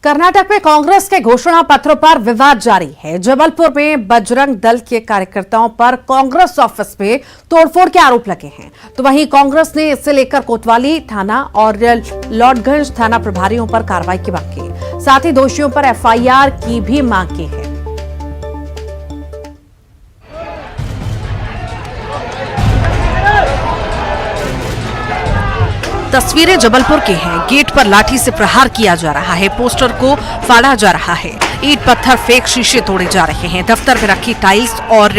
कर्नाटक में कांग्रेस के घोषणा पत्रों पर विवाद जारी है। जबलपुर में बजरंग दल के कार्यकर्ताओं पर कांग्रेस ऑफिस में तोड़फोड़ के आरोप लगे हैं, तो वहीं कांग्रेस ने इससे लेकर कोतवाली थाना और लॉर्डगंज थाना प्रभारियों पर कार्रवाई की मांग की, साथ ही दोषियों पर एफआईआर की भी मांग की है। तस्वीरें जबलपुर के हैं। गेट पर लाठी से प्रहार किया जा रहा है, पोस्टर को फाड़ा जा रहा है, ईंट पत्थर फेंक शीशे तोड़े जा रहे हैं, दफ्तर में रखी टाइल्स और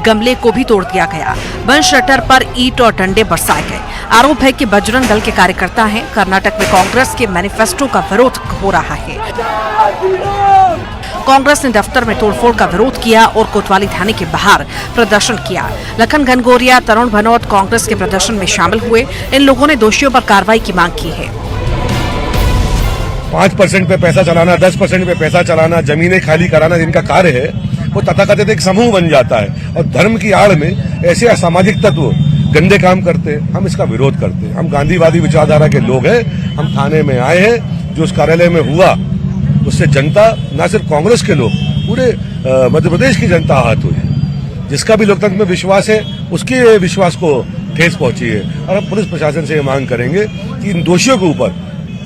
गमले को भी तोड़ दिया गया। बंद शटर पर ईंट और डंडे बरसाए गए। आरोप है कि बजरंग दल के कार्यकर्ता हैं। कर्नाटक में कांग्रेस के मैनिफेस्टो का विरोध हो रहा है। कांग्रेस ने दफ्तर में तोड़फोड़ का विरोध किया और कोतवाली थाने के बाहर प्रदर्शन किया। लखन घनघोरिया, तरुण भनोट कांग्रेस के प्रदर्शन में शामिल हुए। इन लोगों ने दोषियों पर कार्रवाई की मांग की है। 5% पे पैसा चलाना, 10% पे पैसा चलाना, जमीनें खाली कराना जिनका कार्य है, वो तथाकथित एक समूह बन जाता है और धर्म की आड़ में ऐसे असामाजिक तत्व गंदे काम करते हैं। हम इसका विरोध करते हैं। हम गांधीवादी विचारधारा के लोग हैं। हम थाने में आए हैं। जो उस कार्यालय में हुआ उससे जनता, न सिर्फ कांग्रेस के लोग, पूरे मध्य प्रदेश की जनता आहत हुई। जिसका भी लोकतंत्र में विश्वास है उसके विश्वास को ठेस पहुंची है और हम पुलिस प्रशासन से ये मांग करेंगे कि इन दोषियों के ऊपर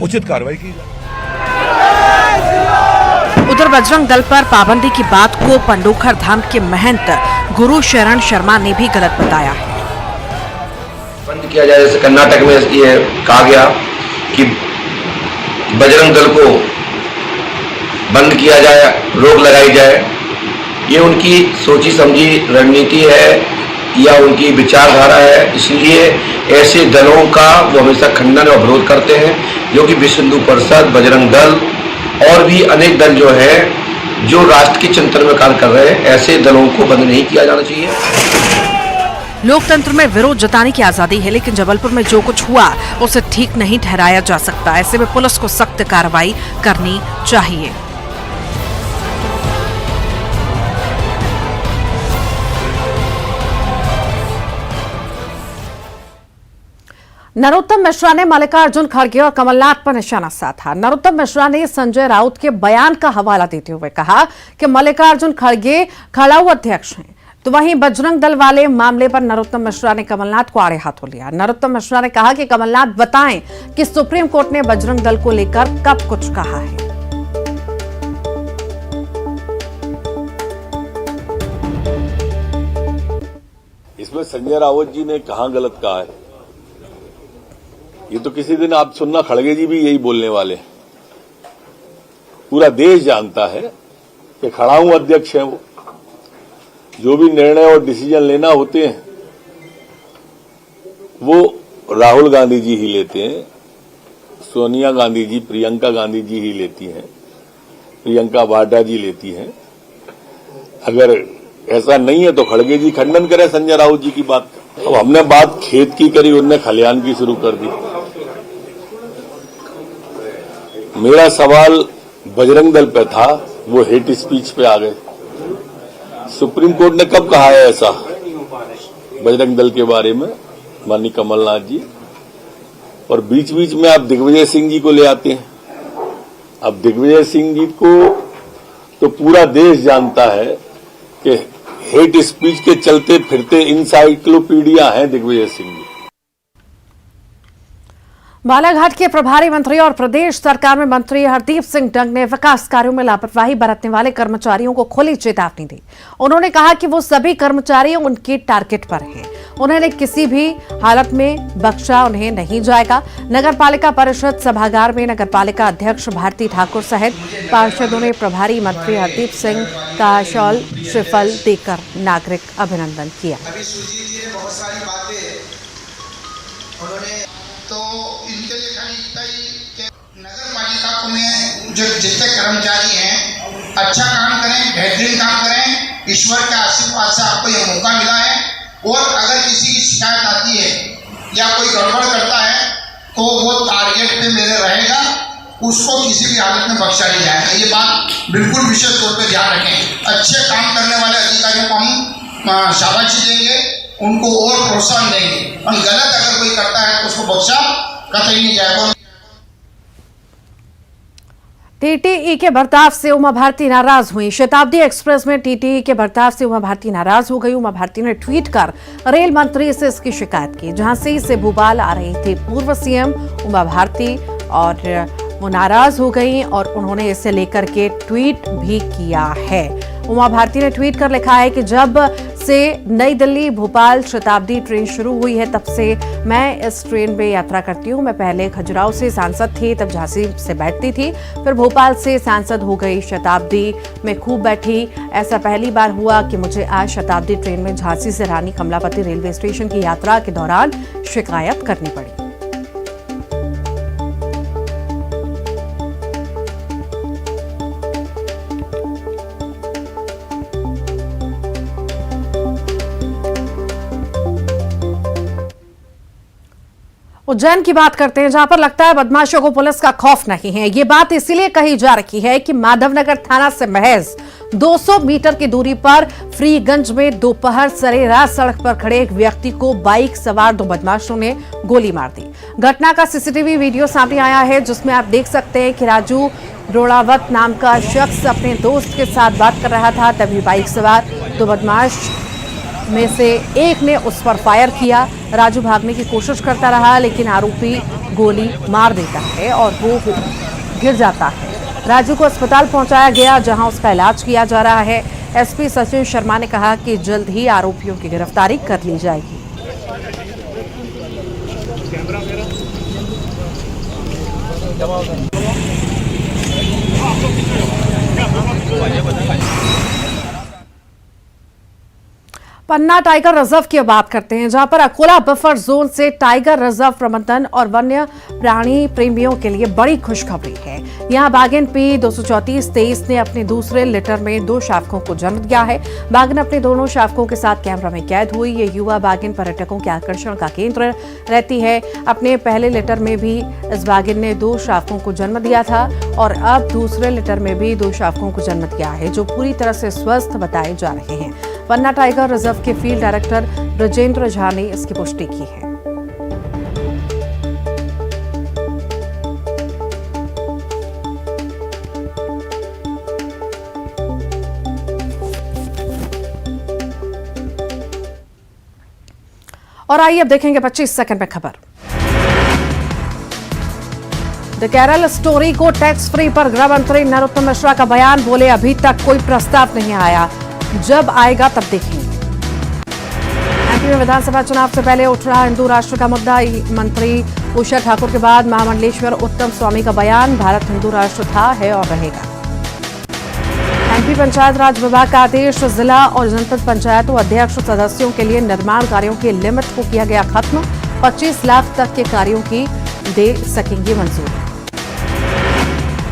उचित कार्रवाई की जाए। उधर बजरंग दल पर पाबंदी की बात को पंडोखर धाम के महंत गुरु शरण शर्मा ने भी गलत बताया है। बंद किया जाए, जैसे कर्नाटक में ये कहा गया कि बजरंग दल को बंद किया जाए, रोक लगाई जाए, ये उनकी सोची समझी रणनीति है या उनकी विचारधारा है। इसलिए ऐसे दलों का वो हमेशा खंडन और विरोध करते हैं, जो कि विश्व हिंदू परिषद, बजरंग दल और भी अनेक दल जो है जो राष्ट्र के चिंतन में कार्य कर रहे हैं, ऐसे दलों को बंद नहीं किया जाना चाहिए। लोकतंत्र में विरोध जताने की आजादी है, लेकिन जबलपुर में जो कुछ हुआ उसे ठीक नहीं ठहराया जा सकता। ऐसे में पुलिस को सख्त कार्रवाई करनी चाहिए। नरोत्तम मिश्रा ने मल्लिकार्जुन खड़गे और कमलनाथ पर निशाना साधा। नरोत्तम मिश्रा ने संजय राउत के बयान का हवाला देते हुए कहा कि मल्लिकार्जुन खड़गे खड़ाऊ अध्यक्ष हैं, तो वहीं बजरंग दल वाले मामले पर नरोत्तम मिश्रा ने कमलनाथ को आड़े हाथों लिया। नरोत्तम मिश्रा ने कहा कि कमलनाथ बताएं कि सुप्रीम कोर्ट ने बजरंग दल को लेकर कब कुछ कहा है। इसमें संजय राउत जी ने कहां गलत कहा है, ये तो किसी दिन आप सुनना, खड़गे जी भी यही बोलने वाले। पूरा देश जानता है कि खड़ाऊ अध्यक्ष है वो। जो भी निर्णय और डिसीजन लेना होते हैं वो राहुल गांधी जी ही लेते हैं, सोनिया गांधी जी, प्रियंका गांधी जी ही लेती हैं, प्रियंका वाड्रा जी लेती हैं। अगर ऐसा नहीं है तो खड़गे जी खंडन करें संजय राउत जी की बात। अब हमने बात खेत की करी, उनने खलिहान की शुरू कर दी। मेरा सवाल बजरंग दल पे था, वो हेट स्पीच पे आ गए। सुप्रीम कोर्ट ने कब कहा है ऐसा बजरंग दल के बारे में, माननीय कमलनाथ जी? और बीच बीच में आप दिग्विजय सिंह जी को ले आते हैं। अब दिग्विजय सिंह जी को तो पूरा देश जानता है कि हेट स्पीच के चलते फिरते इंसाइक्लोपीडिया हैं दिग्विजय सिंह जी। बालाघाट के प्रभारी मंत्री और प्रदेश सरकार में मंत्री हरदीप सिंह डंग ने विकास कार्यों में लापरवाही बरतने वाले कर्मचारियों को खुली चेतावनी दी। उन्होंने कहा कि वो सभी कर्मचारी उनके टारगेट पर हैं। उन्होंने किसी भी हालत में बख्शा उन्हें नहीं जाएगा। नगरपालिका परिषद सभागार में नगरपालिका अध्यक्ष भारती ठाकुर सहित पार्षदों ने प्रभारी मंत्री हरदीप सिंह का शॉल श्रीफल देकर नागरिक अभिनंदन किया। तो इनके लिए खाली इतना ही कि नगर पालिका में जो जितने कर्मचारी हैं अच्छा काम करें, बेहतरीन काम करें। ईश्वर के आशीर्वाद से आपको यह मौका मिला है और अगर किसी की शिकायत आती है या कोई गड़बड़ करता है तो वो टारगेट पे मेरे रहेगा, उसको किसी भी हालत में बख्शा नहीं जाएगा। ये बात बिल्कुल विशेष तौर पे ध्यान रखें। अच्छे काम करने वाले अधिकारियों को हम शाबाशी देंगे, उनको और प्रोत्साहन देंगे, और गलत अगर कोई करता है तो उसको बख्शा कतई नहीं जाएगा। टीटीई के बर्ताव से उमा भारती नाराज हुई। शताब्दी एक्सप्रेस में टीटीई के बर्ताव से उमा भारती नाराज हो गई। उमा भारती ने ट्वीट कर रेल मंत्री से इसकी शिकायत की। झांसी से भोपाल आ रही थी पूर्व सीएम उमा भारती और वो नाराज हो गई और उन्होंने इसे लेकर के ट्वीट भी किया है। उमा भारती ने ट्वीट कर लिखा है कि जब से नई दिल्ली भोपाल शताब्दी ट्रेन शुरू हुई है तब से मैं इस ट्रेन में यात्रा करती हूँ। मैं पहले खजुराहो से सांसद थी, तब झांसी से बैठती थी, फिर भोपाल से सांसद हो गई। शताब्दी में खूब बैठी। ऐसा पहली बार हुआ कि मुझे आज शताब्दी ट्रेन में झांसी से रानी कमलापति रेलवे स्टेशन की यात्रा के दौरान शिकायत करनी पड़ी। उज्जैन की बात करते हैं, जहां पर लगता है बदमाशों को पुलिस का खौफ नहीं है। ये बात इसलिए कही जा रही है कि माधवनगर थाना से महज 200 मीटर की दूरी पर फ्रीगंज में दोपहर सरेरात सड़क पर खड़े एक व्यक्ति को बाइक सवार 2 बदमाशों ने गोली मार दी। घटना का सीसीटीवी वीडियो सामने आया है, जिसमें आप देख सकते हैं कि राजू रोड़ावत नाम का शख्स अपने दोस्त के साथ बात कर रहा था। तभी बाइक सवार 2 बदमाश में से एक ने उस पर फायर किया। राजू भागने की कोशिश करता रहा, लेकिन आरोपी गोली मार देता है और वो गिर जाता है। राजू को अस्पताल पहुंचाया गया, जहां उसका इलाज किया जा रहा है। एसपी सचिन शर्मा ने कहा कि जल्द ही आरोपियों की गिरफ्तारी कर ली जाएगी। पन्ना टाइगर रिजर्व की बात करते हैं, जहां पर अकोला बफर जोन से टाइगर रिजर्व प्रबंधन और वन्य प्राणी प्रेमियों के लिए बड़ी खुशखबरी है। यहां बाघिन पी 234-23 ने अपने दूसरे लिटर में 2 शावकों को जन्म दिया है। बाघिन अपने दोनों शावकों के साथ कैमरा में कैद हुई। ये युवा बाघिन पर्यटकों के आकर्षण का केंद्र रहती है। अपने पहले लिटर में भी इस बाघिन ने 2 शावकों को जन्म दिया था और अब दूसरे लिटर में भी 2 शावकों को जन्म दिया है, जो पूरी तरह से स्वस्थ बताए जा रहे हैं। पन्ना टाइगर रिजर्व के फील्ड डायरेक्टर ब्रजेंद्र झा ने इसकी पुष्टि की है। और आइए अब देखेंगे 25 सेकंड में खबर। द केरल स्टोरी को टैक्स फ्री पर गृह मंत्री नरोत्तम मिश्रा का बयान, बोले अभी तक कोई प्रस्ताव नहीं आया, जब आएगा तब देखेंगे। एमपी में विधानसभा चुनाव से पहले उठ रहा हिंदू राष्ट्र का मुद्दा। मंत्री उषा ठाकुर के बाद महामंडलेश्वर उत्तम स्वामी का बयान, भारत हिंदू राष्ट्र था, है और रहेगा। एमपी पंचायत राज विभाग का आदेश, जिला और जनपद पंचायतों अध्यक्ष सदस्यों के लिए निर्माण कार्यों की लिमिट को किया गया खत्म। 25 लाख तक के कार्यों की दे सकेंगे मंजूरी।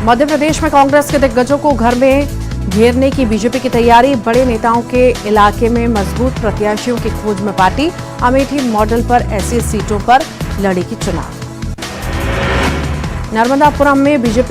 मध्य प्रदेश में कांग्रेस के दिग्गजों को घर में घेरने की बीजेपी की तैयारी। बड़े नेताओं के इलाके में मजबूत प्रत्याशियों की खोज में पार्टी। अमेठी मॉडल पर ऐसी सीटों पर लड़ेगी चुनाव। नर्मदापुरम में बीजेपी